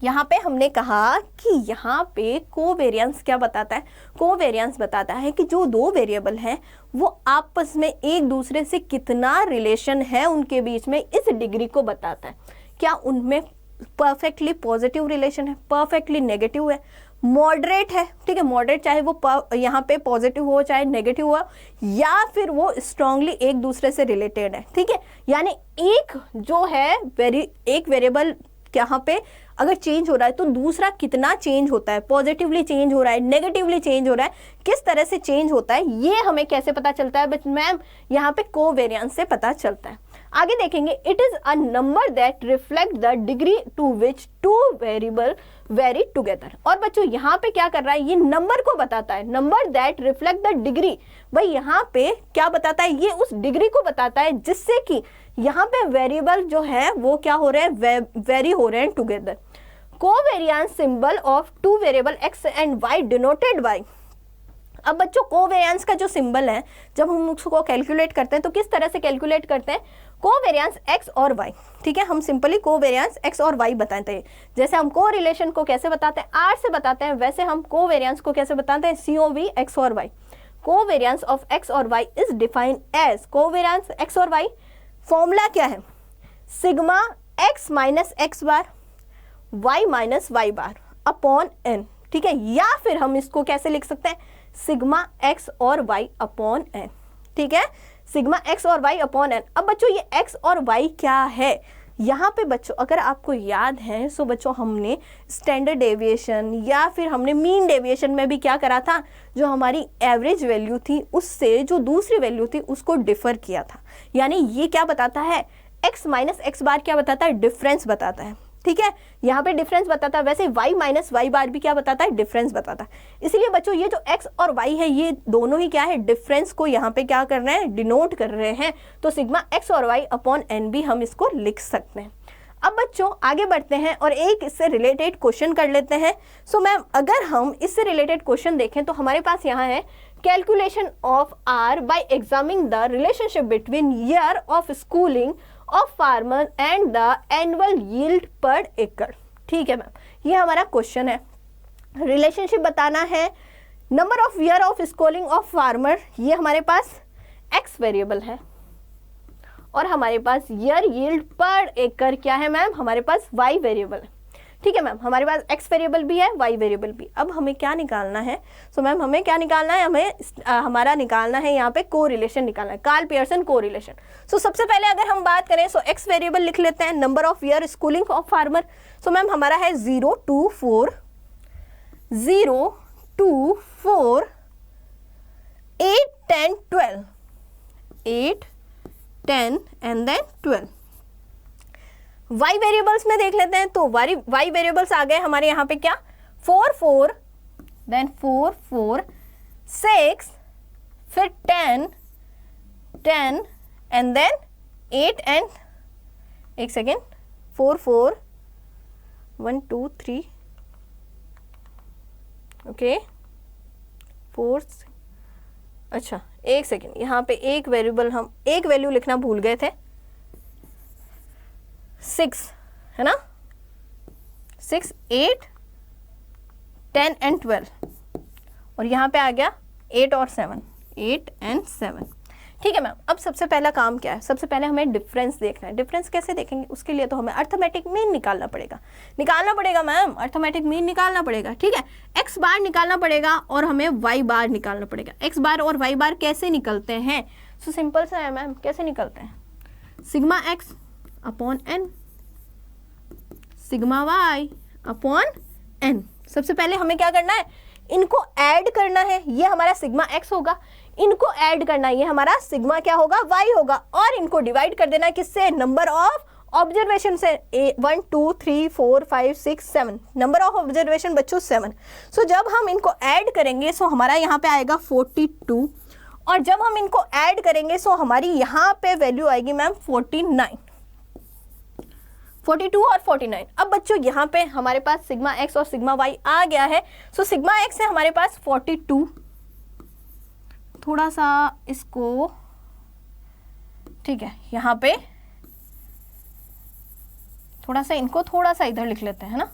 यहाँ पे हमने कहा कि यहाँ पे कोवेरियंस क्या बताता है, कोवेरियंस बताता है कि जो दो वेरिएबल हैं वो आपस में एक दूसरे से कितना रिलेशन है उनके बीच में, इस डिग्री को बताता है। क्या उनमें परफेक्टली पॉजिटिव रिलेशन है, परफेक्टली नेगेटिव है, मॉडरेट है। ठीक है, मॉडरेट चाहे वो यहाँ पे पॉजिटिव हो चाहे नेगेटिव हो, या फिर वो स्ट्रांगली एक दूसरे से रिलेटेड है। ठीक है, यानी एक जो है एक वेरिएबल यहाँ पे अगर चेंज हो रहा है तो दूसरा कितना चेंज होता है, पॉजिटिवली चेंज हो रहा है, नेगेटिवली चेंज हो रहा है, किस तरह से चेंज होता है, ये हमें कैसे पता चलता है बट मैम, यहाँ पे कोवेरियंस से पता चलता है। आगे देखेंगे, it is a number that reflect the degree to which two variable vary together. और बच्चों यहाँ पे क्या कर रहा है, ये नंबर को बताता है, number that reflect the degree. भाई यहाँ पे क्या बताता है, ये उस डिग्री को बताता है जिससे कि यहाँ पे वेरिएबल जो है वो क्या हो रहे हैं, वेरी हो रहे हैं together. Covariance symbol of two variable x and y denoted by. अब बच्चों कोवेरियंस का जो सिंबल है, जब हम उसको कैलकुलेट करते हैं तो किस तरह से कैलकुलेट करते हैं, कोवेरियंस x और y। ठीक है, हम सिंपली कोवेरियंस x और y बताते हैं। जैसे हम कोरिलेशन को कैसे बताते हैं, r से बताते हैं, वैसे हम कोवेरियंस को कैसे बताते हैं, COV x और y। कोवेरियंस ऑफ x और y is defined as, covariance x और y फॉर्मूला क्या है, sigma x minus x bar y minus y bar upon n। ठीक है, या फिर हम इसको कैसे लिख सकते हैं, सिग्मा x और y अपॉन n। ठीक है, सिग्मा x और y अपॉन n। अब बच्चों ये x और y क्या है, यहाँ पे बच्चों अगर आपको याद है सो बच्चों हमने स्टैंडर्ड डेविएशन या फिर हमने मीन डेविएशन में भी क्या करा था, जो हमारी एवरेज वैल्यू थी उससे जो दूसरी वैल्यू थी उसको डिफर किया था। यानी ये क्या बताता है, x माइनस x बार क्या बताता है, डिफरेंस बताता है। ठीक है, यहाँ पे डिफरेंस बताता है, वैसे y माइनस वाई बार भी क्या बताता है, डिफरेंस बताता है। इसलिए बच्चों ये जो x और y है ये दोनों ही क्या है, डिफरेंस को यहाँ पे क्या कर रहे हैं, डिनोट कर रहे हैं। तो सिग्मा x और y अपॉन n भी हम इसको लिख सकते हैं। अब बच्चों आगे बढ़ते हैं और एक इससे रिलेटेड क्वेश्चन कर लेते हैं। सो मैम अगर हम इससे रिलेटेड क्वेश्चन देखें तो हमारे पास यहाँ है calculation of r bye examining the relationship between year of schooling of farmer and the annual yield पर एकड़। ठीक है मैम, ये हमारा क्वेश्चन है, रिलेशनशिप बताना है, number of year of schooling of farmer ये हमारे पास x वेरिएबल है और हमारे पास ईयर यील्ड पर एकड़ क्या है मैम, हमारे पास y वेरिएबल है। ठीक है मैम, हमारे पास x वेरिएबल भी है, y वेरिएबल भी। अब हमें क्या निकालना है, सो मैम हमें क्या निकालना है, हमें हमारा निकालना है यहाँ पे कोरिलेशन निकालना है, कार्ल पियर्सन कोरिलेशन। सो सबसे पहले अगर हम बात करें सो x वेरिएबल लिख लेते हैं, number of year schooling of farmer. So ma'am हमारा है 0 to 4, 8, 10, 12, 8, 10 and then 12। y variables में देख लेते हैं तो y वेरिएबल्स आ गए हमारे यहाँ पे क्या, 4, 4, देन 4, 4, 6, फिर 10, 10 एंड देन 8 एंड एक सेकेंड 4, 4, 1, 2, 3 ओके 4। अच्छा एक सेकेंड, यहाँ पे एक वेरिएबल हम एक वैल्यू लिखना भूल गए थे, 6 है ना, 6, 8, 10 एंड 12 और यहाँ पे आ गया 8 और 7, 8 एंड 7। ठीक है मैम, अब सबसे पहला काम क्या है, सबसे पहले हमें डिफरेंस देखना है। डिफरेंस कैसे देखेंगे, उसके लिए तो हमें अर्थमेटिक मीन निकालना पड़ेगा मैम, अर्थमेटिक मीन निकालना पड़ेगा। ठीक है, एक्स बार निकालना पड़ेगा और हमें वाई बार निकालना पड़ेगा। एक्स बार और वाई बार कैसे निकलते हैं, सो सिंपल सा है मैम, कैसे निकलते हैं, sigma x upon n, sigma y upon n. सबसे पहले हमें क्या करना है, इनको ऐड करना है, ये हमारा सिग्मा एक्स होगा, इनको ऐड करना है, ये हमारा सिग्मा क्या होगा, वाई होगा, और इनको डिवाइड कर देना किससे, नंबर ऑफ ऑब्जर्वेशन से, 1, 2, 3, 4, 5, 6, 7, नंबर ऑफ ऑब्जर्वेशन बच्चों 7। सो जब हम इनको ऐड करेंगे सो हमारा यहाँ पे आएगा 42, और जब हम इनको ऐड करेंगे सो हमारी यहाँ पे वैल्यू आएगी मैम 49, 42 और 49। अब बच्चों यहाँ पे हमारे पास सिग्मा एक्स और सिग्मा वाई आ गया है। सो सिग्मा एक्स है हमारे पास 42, थोड़ा सा इसको, ठीक है, यहाँ पे थोड़ा सा इनको थोड़ा सा इधर लिख लेते हैं ना।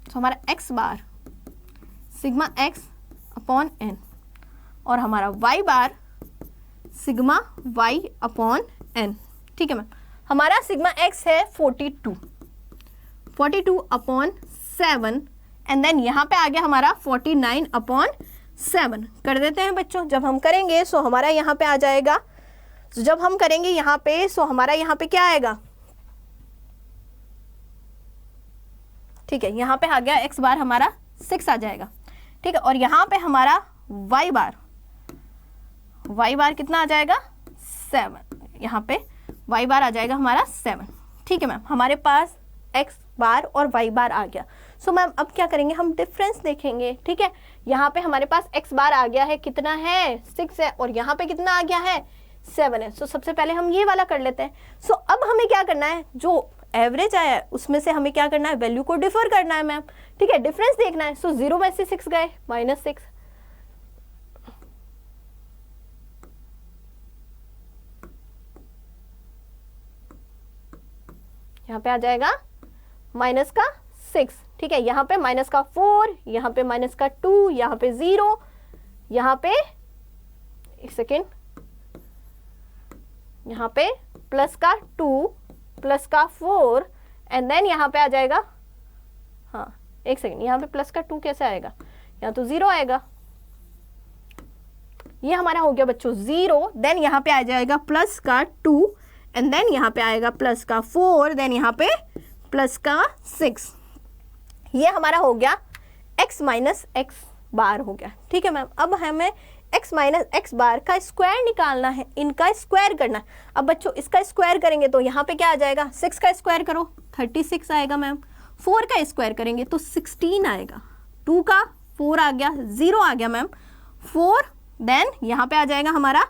तो हमारा एक्स बार सिग्मा एक्स अपॉन एन और हमारा वाई बार सिग्मा वाई अपॉन एन। ठीक है मैम, हमारा सिग्मा एक्स है 42 अपॉन 7 एंड देन यहाँ पे आ गया हमारा 49 अपॉन 7। कर देते हैं बच्चों, जब हम करेंगे सो हमारा यहाँ पे आ जाएगा, तो जब हम करेंगे यहाँ पे सो हमारा यहाँ पे क्या आएगा, ठीक है, यहाँ पे आ गया एक्स बार हमारा 6 आ जाएगा। ठीक है, और यहाँ पे हमारा वाई बार कितना आ जाएगा, 7, यहाँ पे वाई बार आ जाएगा हमारा 7। ठीक है मैम, हमारे पास एक्स बार और वाई बार आ गया। सो मैम अब क्या करेंगे, हम डिफरेंस देखेंगे। ठीक है, यहाँ पे हमारे पास एक्स बार आ गया है, कितना है, 6 है, और यहाँ पे कितना आ गया है, 7 है। सो सबसे पहले हम ये वाला कर लेते हैं। सो अब हमें क्या करना है, जो एवरेज आया है उसमें से हमें क्या करना है, वैल्यू को डिफर करना है मैम। ठीक है, डिफरेंस देखना है। सो 0 में से 6 गए, -6, यहाँ पे आ जाएगा माइनस का 6। ठीक है, यहाँ पे माइनस का 4, यहाँ पे माइनस का 2, यहाँ पे 0, यहाँ पे एक सेकेंड, यहाँ पे प्लस का 2, प्लस का 4 एंड देन यहाँ पे आ जाएगा, हाँ एक सेकेंड, यहाँ पे प्लस का 2 कैसे आएगा, यहाँ तो 0 आएगा। ये हमारा हो गया बच्चों 0, देन यहाँ पे आ जाएगा प्लस का 2 एंड देन यहाँ पे आएगा प्लस का 4, देन यहाँ पे प्लस का 6। ये हमारा हो गया x माइनस एक्स बार हो गया। ठीक है मैम, अब हमें x माइनस एक्स बार का स्क्वायर निकालना है, इनका स्क्वायर करना है। अब बच्चों इसका स्क्वायर करेंगे तो यहाँ पे क्या आ जाएगा, 6 का स्क्वायर करो 36 आएगा मैम, 4 का स्क्वायर करेंगे तो 16 आएगा, 2 का 4 आ गया, 0 आ गया मैम, 4 देन यहाँ पे आ जाएगा हमारा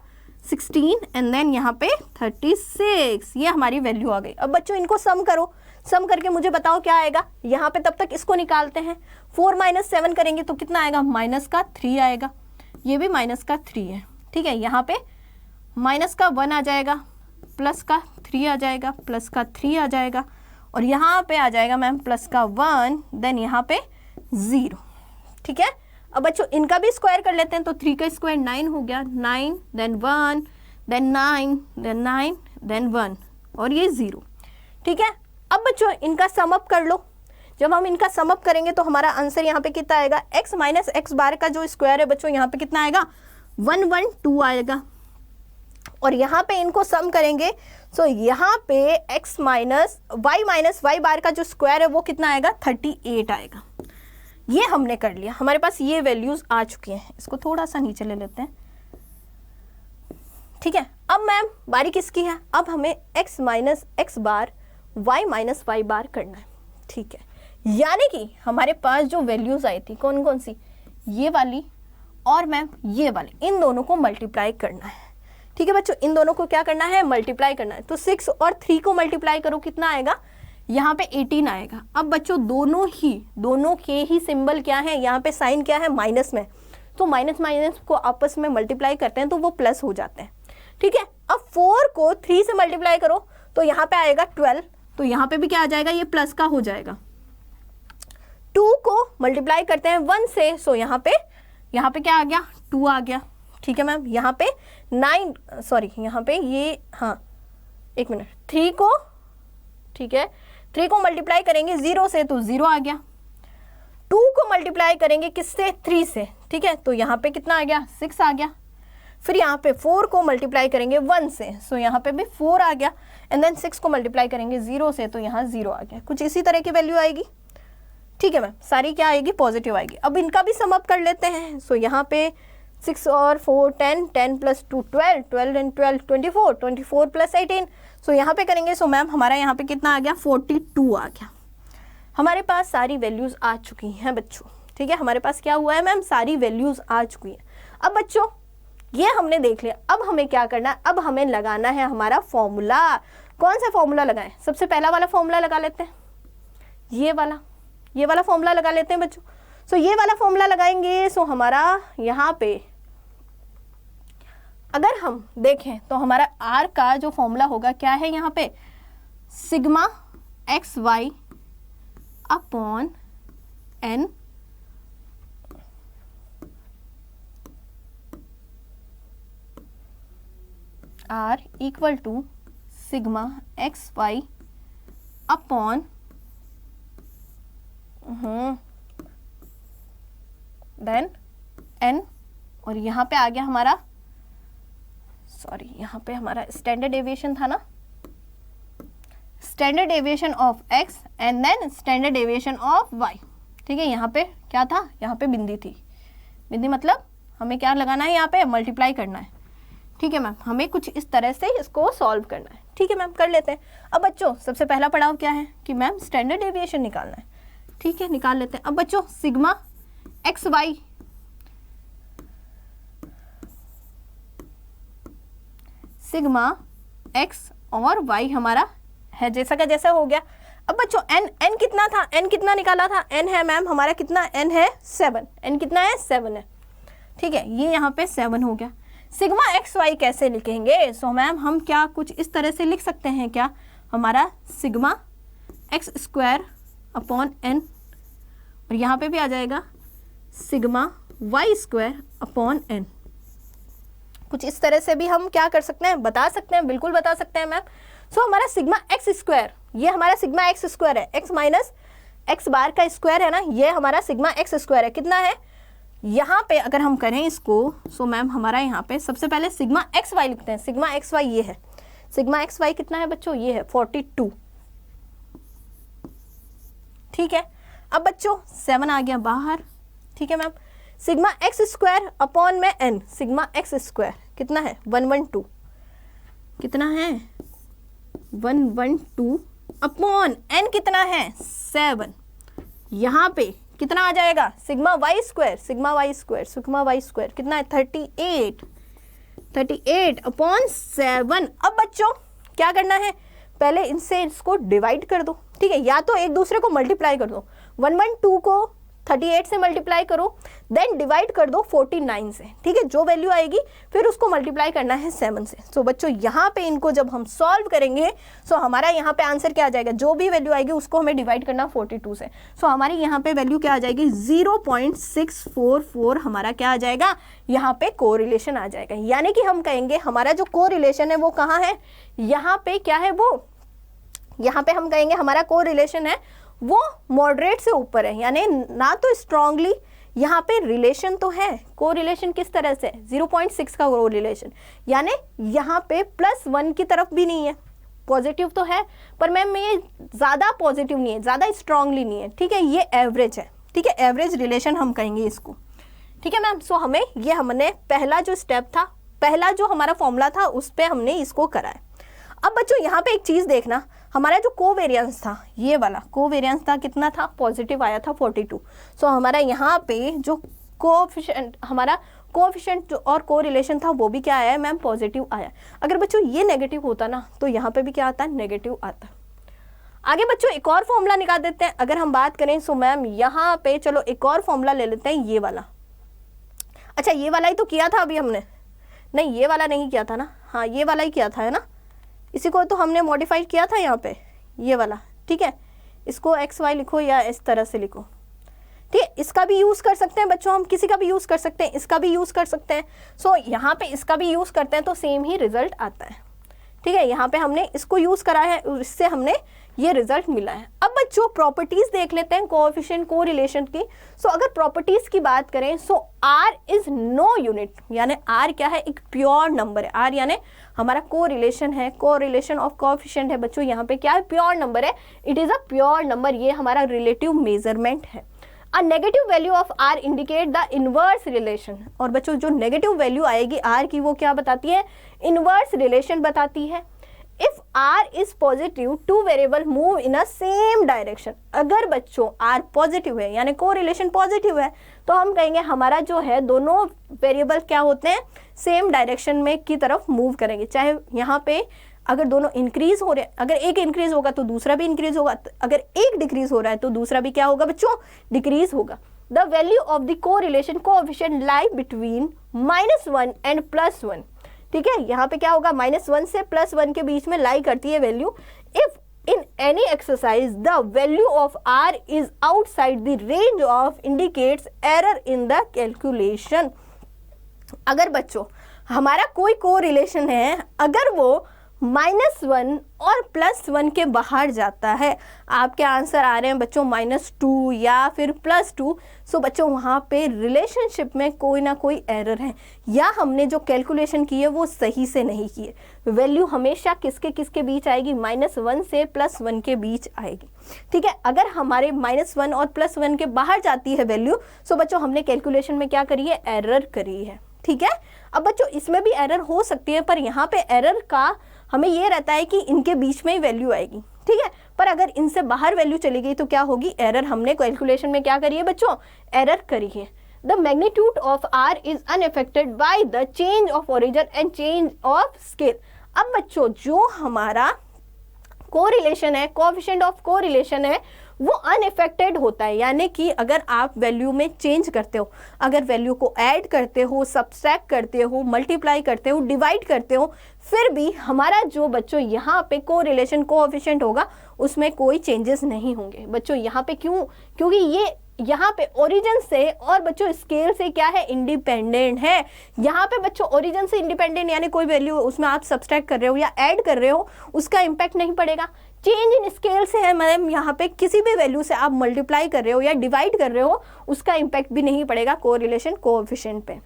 16 एंड देन यहाँ पे 36, ये हमारी वैल्यू आ गई। अब बच्चों इनको सम करो, सम करके मुझे बताओ क्या आएगा। यहाँ पे तब तक इसको निकालते हैं, 4 माइनस 7 करेंगे तो कितना आएगा, माइनस का 3 आएगा, ये भी माइनस का 3 है, ठीक है। यहाँ पे माइनस का 1 आ जाएगा, प्लस का 3 आ जाएगा, प्लस का 3 आ जाएगा, और यहाँ पे आ जाएगा मैम प्लस का 1 देन यहाँ पे 0, ठीक है। अब बच्चों इनका भी स्क्वायर कर लेते हैं, तो 3 का स्क्वायर 9 हो गया, 9 देन 1 देन 9 देन 9 देन 1 और ये 0, ठीक है। अब बच्चों इनका सम अप कर लो, जब हम इनका सम अप करेंगे तो हमारा आंसर यहाँ पे कितना आएगा, x माइनस एक्स बार का जो स्क्वायर है बच्चों यहाँ पे कितना आएगा, 112 आएगा, और यहाँ पे इनको सम करेंगे सो यहाँ पे x माइनस वाई बार का जो स्क्वायर है वो कितना आएगा, 38 आएगा। ये हमने कर लिया, हमारे पास ये वैल्यूज आ चुकी हैं। इसको थोड़ा सा नीचे ले लेते हैं, ठीक है। अब मैम बारी किसकी है, अब हमें x माइनस एक्स बार y माइनस वाई बार करना है, ठीक है। यानी कि हमारे पास जो वैल्यूज आई थी कौन कौन सी, ये वाली और मैम ये वाली, इन दोनों को मल्टीप्लाई करना है, ठीक है बच्चों। इन दोनों को क्या करना है, मल्टीप्लाई करना है। तो 6 और 3 को मल्टीप्लाई करो, कितना आएगा, यहाँ पे 18 आएगा। अब बच्चों दोनों के ही सिंबल क्या है, यहाँ पे साइन क्या है, माइनस में, तो माइनस माइनस को आपस में मल्टीप्लाई करते हैं तो वो प्लस हो जाते हैं, ठीक है। अब 4 को 3 से मल्टीप्लाई करो तो यहाँ पे आएगा 12, तो यहाँ पे भी क्या आ जाएगा, ये प्लस का हो जाएगा। 2 को मल्टीप्लाई करते हैं 1 से, सो यहाँ पे क्या आ गया, 2 आ गया, ठीक है मैम। यहाँ पे 9 सॉरी यहाँ पे ये हाँ एक मिनट, 3 को, ठीक है, 3 को मल्टीप्लाई करेंगे 0 से तो 0 आ गया, 2 को मल्टीप्लाई करेंगे किससे, 3 से, ठीक है, तो यहाँ पे कितना आ गया, 6 आ गया। फिर यहाँ पे 4 को मल्टीप्लाई करेंगे 1 से, सो यहाँ पे भी 4 आ गया, एंड देन 6 को मल्टीप्लाई करेंगे 0 से तो यहाँ 0 आ गया। कुछ इसी तरह की वैल्यू आएगी, ठीक है मैम, सारी क्या आएगी, पॉजिटिव आएगी। अब इनका भी सम अप कर लेते हैं। सो यहाँ पे 6 और 4 10, 10 प्लस 2 12, 12 एंड 12 24, 24 प्लस 18, सो यहाँ पे करेंगे, सो मैम हमारा यहाँ पे कितना आ गया, 42 आ गया। हमारे पास सारी वैल्यूज आ चुकी हैं बच्चों, ठीक है। हमारे पास क्या हुआ है मैम, सारी वैल्यूज आ चुकी हैं। अब बच्चों ये हमने देख लिया, अब हमें क्या करना है, अब हमें लगाना है हमारा फॉर्मूला। कौन सा फॉर्मूला लगाएं, सबसे पहला वाला फॉर्मूला लगा लेते हैं, ये वाला फॉर्मूला लगा लेते हैं बच्चों। सो ये वाला फॉर्मूला लगाएंगे, सो हमारा यहाँ पे अगर हम देखें तो हमारा r का जो फॉर्मूला होगा क्या है, यहाँ पे sigma x Y upon n r equal to sigma x Y upon then n, और यहाँ पे आ गया हमारा, सॉरी यहाँ पे हमारा स्टैंडर्ड डेविएशन था ना, standard deviation of x and then standard deviation of y, ठीक है। यहाँ पे क्या था, यहाँ पे बिंदी थी, बिंदी मतलब हमें क्या लगाना है, यहाँ पे मल्टीप्लाई करना है, ठीक है मैम। हमें कुछ इस तरह से इसको सॉल्व करना है, ठीक है मैम, कर लेते हैं। अब बच्चों सबसे पहला पड़ाव क्या है कि मैम स्टैंडर्ड डेविएशन निकालना है, ठीक है, निकाल लेते हैं। अब बच्चों sigma x y sigma x और वाई हमारा है जैसा का जैसा हो गया। अब बच्चों n कितना था, n कितना निकाला था, n है मैम हमारा कितना, n है 7, n कितना है 7 है, ठीक है, ये यहाँ पे 7 हो गया। सिग्मा एक्स वाई कैसे लिखेंगे, सो मैम हम क्या कुछ इस तरह से लिख सकते हैं क्या, हमारा sigma x square upon n, और यहाँ पे भी आ जाएगा sigma y square upon n। कुछ इस तरह से भी हम क्या कर सकते हैं, बता सकते हैं, बिल्कुल बता सकते हैं मैम। सो हमारा सिग्मा एक्स स्क्वायर, ये हमारा सिग्मा एक्स स्क्वायर है, एक्स माइनस एक्स बार का स्क्वायर है ना, ये हमारा सिग्मा एक्स स्क्वायर है, कितना है, यहाँ पे अगर हम करें इसको, सो मैम हमारा यहाँ पे सबसे पहले सिग्मा एक्स वाई लिखते हैं। सिग्मा एक्स वाई ये है, सिग्मा एक्स वाई कितना है बच्चों, ये है 42, ठीक है। अब बच्चों 7 आ गया बाहर, ठीक है ma'am. Sigma x square upon में n, सिग्मा एक्स स्क्वायर कितना है 112, कितना है 112 अपॉन n कितना है 7, यहाँ पे कितना आ जाएगा sigma y square, sigma y square, sigma y square कितना है 38 अपॉन 7। अब बच्चों क्या करना है, पहले इनसे इसको डिवाइड कर दो, ठीक है, या तो एक दूसरे को मल्टीप्लाई कर दो, 112 को 38 से मल्टीप्लाई करो, देन डिवाइड कर दो 49 से, ठीक है, जो वैल्यू आएगी फिर उसको मल्टीप्लाई करना है 7 से। सो बच्चों यहाँ पे इनको जब हम सॉल्व करेंगे सो हमारा यहाँ पे आंसर क्या आ जाएगा, जो भी वैल्यू आएगी उसको हमें डिवाइड करना 42 से। सो हमारी यहाँ पे वैल्यू क्या आ जाएगी 0.644 हमारा क्या आ जाएगा, यहाँ पे कोरिलेशन आ जाएगा। यानी कि हम कहेंगे हमारा जो कोरिलेशन है वो कहाँ है, यहाँ पे क्या है वो, यहाँ पे हम कहेंगे हमारा कोरिलेशन है वो मॉडरेट से ऊपर है, यानी ना तो स्ट्रांगली, यहाँ पे रिलेशन तो है, कोरिलेशन किस तरह से 0.6 का कोरिलेशन, यानी यहाँ पे +1 की तरफ भी नहीं है, पॉजिटिव तो है पर मैम ये ज़्यादा पॉजिटिव नहीं है, ज़्यादा स्ट्रांगली नहीं है, ठीक है, ये एवरेज है, ठीक है, एवरेज रिलेशन हम कहेंगे इसको, ठीक है मैम। सो हमें ये हमने पहला जो स्टेप था, पहला जो हमारा फॉर्मूला था उस पर हमने इसको कराया। अब बच्चों यहाँ पे एक चीज़ देखना, हमारा जो कोवेरियंस था, ये वाला कोवेरियंस था कितना था, पॉजिटिव आया था 42। सो हमारा यहाँ पे जो कोएफिशिएंट, हमारा कोएफिशिएंट और कोरिलेशन था वो भी क्या आया है मैम, पॉजिटिव आया। अगर बच्चों ये नेगेटिव होता ना तो यहाँ पे भी क्या आता है, नेगेटिव आता। आगे बच्चों एक और फॉर्मूला निकाल देते हैं। अगर हम बात करें सो मैम यहाँ पे चलो एक और फॉर्मूला ले लेते हैं, ये वाला। अच्छा ये वाला ही तो किया था अभी हमने, नहीं ये वाला नहीं किया था ना, हाँ ये वाला ही किया था, है ना, इसी को तो हमने मॉडिफाइड किया था यहाँ पे, ये वाला, ठीक है, इसको एक्स वाई लिखो या इस तरह से लिखो, ठीक है, इसका भी यूज़ कर सकते हैं बच्चों, हम किसी का भी यूज़ कर सकते हैं, इसका भी यूज़ कर सकते हैं। सो यहाँ पे इसका भी यूज़ करते हैं तो सेम ही रिजल्ट आता है, ठीक है, यहाँ पे हमने इसको यूज़ करा है, इससे हमने ये रिजल्ट मिला है। अब बच्चों प्रॉपर्टीज देख लेते हैं कोएफिशिएंट कोरिलेशन की। सो अगर प्रॉपर्टीज की बात करें सो आर इज नो यूनिट, यानी आर क्या है, एक प्योर नंबर है, आर यानी हमारा कोरिलेशन है, कोरिलेशन ऑफ कोएफिशिएंट है बच्चों, यहाँ पे क्या है, प्योर नंबर है, it is a pure number, ये हमारा रिलेटिव मेजरमेंट है। A negative value of r indicate the inverse relation, और बच्चों जो नेगेटिव वैल्यू आएगी आर की वो क्या बताती है, इनवर्स रिलेशन बताती है। If r is positive two variable move in a same direction, अगर बच्चों आर पॉजिटिव है यानी कोरिलेशन पॉजिटिव है तो हम कहेंगे हमारा जो है दोनों वेरिएबल क्या होते हैं, सेम डायरेक्शन में की तरफ मूव करेंगे। चाहे यहाँ पे अगर दोनों इंक्रीज हो रहे हैं, अगर एक इंक्रीज होगा तो दूसरा भी इंक्रीज होगा, अगर एक डिक्रीज हो रहा है तो दूसरा भी क्या होगा बच्चों, डिक्रीज होगा। The value of the correlation coefficient lie between -1 and +1, ठीक है, यहाँ पे क्या होगा, -1 से +1 के बीच में लाई करती है value. If in any exercise the value of r is outside the range of indicates error in the calculation. अगर बच्चों हमारा कोई कोरिलेशन है, अगर वो -1 और +1 के बाहर जाता है, आपके आंसर आ रहे हैं बच्चों -2 या फिर +2, सो बच्चों वहाँ पे रिलेशनशिप में कोई ना कोई एरर है, या हमने जो कैलकुलेशन की है वो सही से नहीं की है। वैल्यू हमेशा किसके किसके बीच आएगी, -1 से +1 के बीच आएगी, ठीक है। अगर हमारे -1 और +1 के बाहर जाती है वैल्यू, सो बच्चों हमने कैलकुलेशन में क्या करी है, एरर करी है, ठीक है। अब बच्चों इसमें भी एरर हो सकती है, पर यहाँ पे एरर का हमें ये रहता है कि इनके बीच में ही वैल्यू आएगी, ठीक है, पर अगर इनसे बाहर वैल्यू चली गई तो क्या होगी, एरर हमने कैलकुलेशन में क्या करी है बच्चों, एरर करी है। The magnitude of r is unaffected by the change of origin and change of scale. अब बच्चों जो हमारा कोरिलेशन है, कोएफिशिएंट ऑफ कोरिलेशन है, वो अनइफेक्टेड होता है, यानी कि अगर आप वैल्यू में चेंज करते हो, अगर वैल्यू को ऐड करते हो, सब्सट्रैक्ट करते हो, मल्टीप्लाई करते हो, डिवाइड करते हो, फिर भी हमारा जो बच्चों यहाँ पे कोरिलेशन कोएफिशिएंट होगा उसमें कोई चेंजेस नहीं होंगे बच्चों। यहाँ पे क्यों, क्योंकि ये यहाँ पे ओरिजिन से और बच्चों स्केल से क्या है, इंडिपेंडेंट है। यहाँ पे बच्चों ओरिजिन से इंडिपेंडेंट यानी कोई वैल्यू उसमें आप सब्सट्रैक्ट कर रहे हो या ऐड कर रहे हो उसका इम्पैक्ट नहीं पड़ेगा। चेंज इन स्केल से है मैम, यहाँ पे किसी भी वैल्यू से आप मल्टीप्लाई कर रहे हो या डिवाइड कर रहे हो उसका इम्पैक्ट भी नहीं पड़ेगा कोरिलेशन कोएफिशिएंट पे।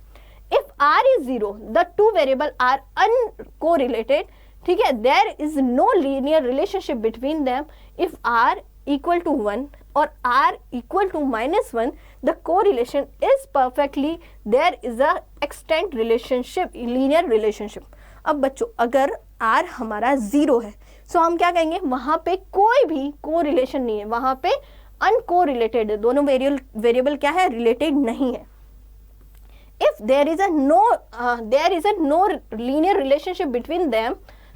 If r is 0 the two variable are uncorrelated, ठीक है, there is no linear relationship between them. If r equal to 1 or r equal to -1, the correlation is perfectly, there is a extent relationship, linear relationship. अब बच्चों अगर r हमारा 0 है सो हम क्या कहेंगे, वहाँ पे कोई भी कोरिलेशन नहीं है, वहाँ पे अनकोरिलेटेड है, दोनों वेरिएबल क्या है, रिलेटेड नहीं है. If there is a no linear relationship between them,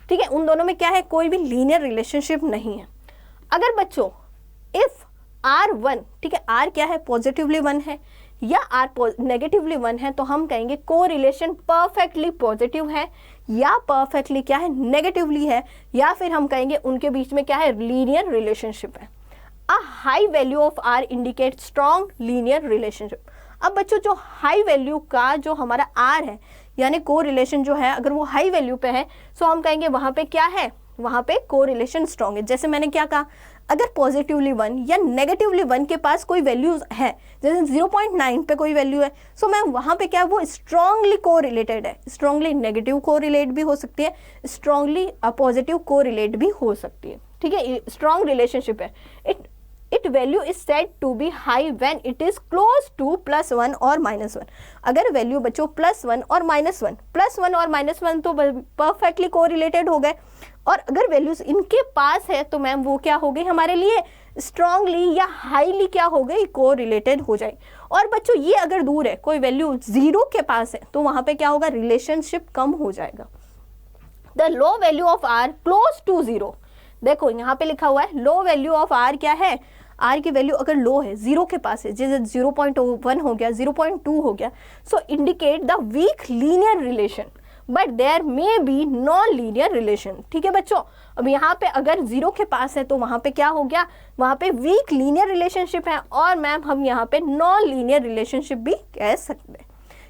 ठीक है, उन दोनों में क्या है, कोई भी लीनियर रिलेशनशिप नहीं है. अगर बच्चों इफ r1, ठीक है, r क्या है, पॉजिटिवली 1 है या r नेगेटिवली 1 है, तो हम कहेंगे कोरिलेशन परफेक्टली पॉजिटिव है या परफेक्टली क्या है, नेगेटिवली है, या फिर हम कहेंगे उनके बीच में क्या है, लीनियर रिलेशनशिप है. A high value of r indicate strong linear relationship. अब बच्चों जो हाई वैल्यू का जो हमारा r है यानी कोरिलेशन जो है, अगर वो हाई वैल्यू पे है सो हम कहेंगे वहाँ पे क्या है, वहाँ पे कोरिलेशन स्ट्रॉन्ग है. जैसे मैंने क्या कहा, अगर पॉजिटिवली 1 या नेगेटिवली 1 के पास कोई वैल्यूज है, जैसे 0.9 पे कोई वैल्यू है, सो मैम वहाँ पे क्या है, वो स्ट्रांगली कोरिलेटेड है. स्ट्रांगली नेगेटिव कोरिलेट भी हो सकती है, स्ट्रांगली पॉजिटिव कोरिलेट भी हो सकती है. ठीक है, स्ट्रॉन्ग रिलेशनशिप है. It value is said to be high when it is close to +1 और -1. अगर वैल्यू बच्चों +1 और -1, +1 और -1 तो परफेक्टली कोरिलेटेड हो गए, और अगर वैल्यूज इनके पास है तो मैम वो क्या हो गई, हमारे लिए स्ट्रांगली या हाईली क्या हो गई, कोरिलेटेड हो जाए. और बच्चों ये अगर दूर है, कोई वैल्यू 0 के पास है, तो वहां पे क्या होगा, रिलेशनशिप कम हो जाएगा. The low value of r close to 0, देखो यहाँ पे लिखा हुआ है लो वैल्यू ऑफ r क्या है, r की वैल्यू अगर लो है, 0 के पास है, जैसे 0.1 हो गया, 0.2 हो गया, so indicate the weak linear relation but there may be non linear relation. ठीक है बच्चों, अब यहाँ पे अगर 0 के पास है तो वहाँ पे क्या हो गया, वहाँ पे वीक लीनियर रिलेशनशिप है, और मैम हम यहाँ पे नॉन लीनियर रिलेशनशिप भी कह सकते हैं.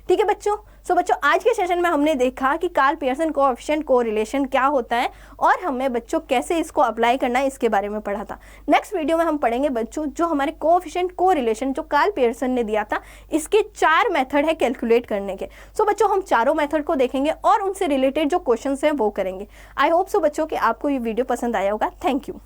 ठीक है बच्चों, सो बच्चों आज के सेशन में हमने देखा कि कार्ल पियर्सन कोएफिशिएंट कोरिलेशन क्या होता है, और हमें बच्चों कैसे इसको अप्लाई करना है इसके बारे में पढ़ा था. नेक्स्ट वीडियो में हम पढ़ेंगे बच्चों जो हमारे कोएफिशिएंट कोरिलेशन जो कार्ल पियर्सन ने दिया था, इसके 4 मेथड है कैलकुलेट करने के. सो बच्चों हम चारों मेथड को देखेंगे और उनसे रिलेटेड जो क्वेश्चन हैं वो करेंगे. आई होप सो बच्चों कि आपको ये वीडियो पसंद आया होगा. Thank you.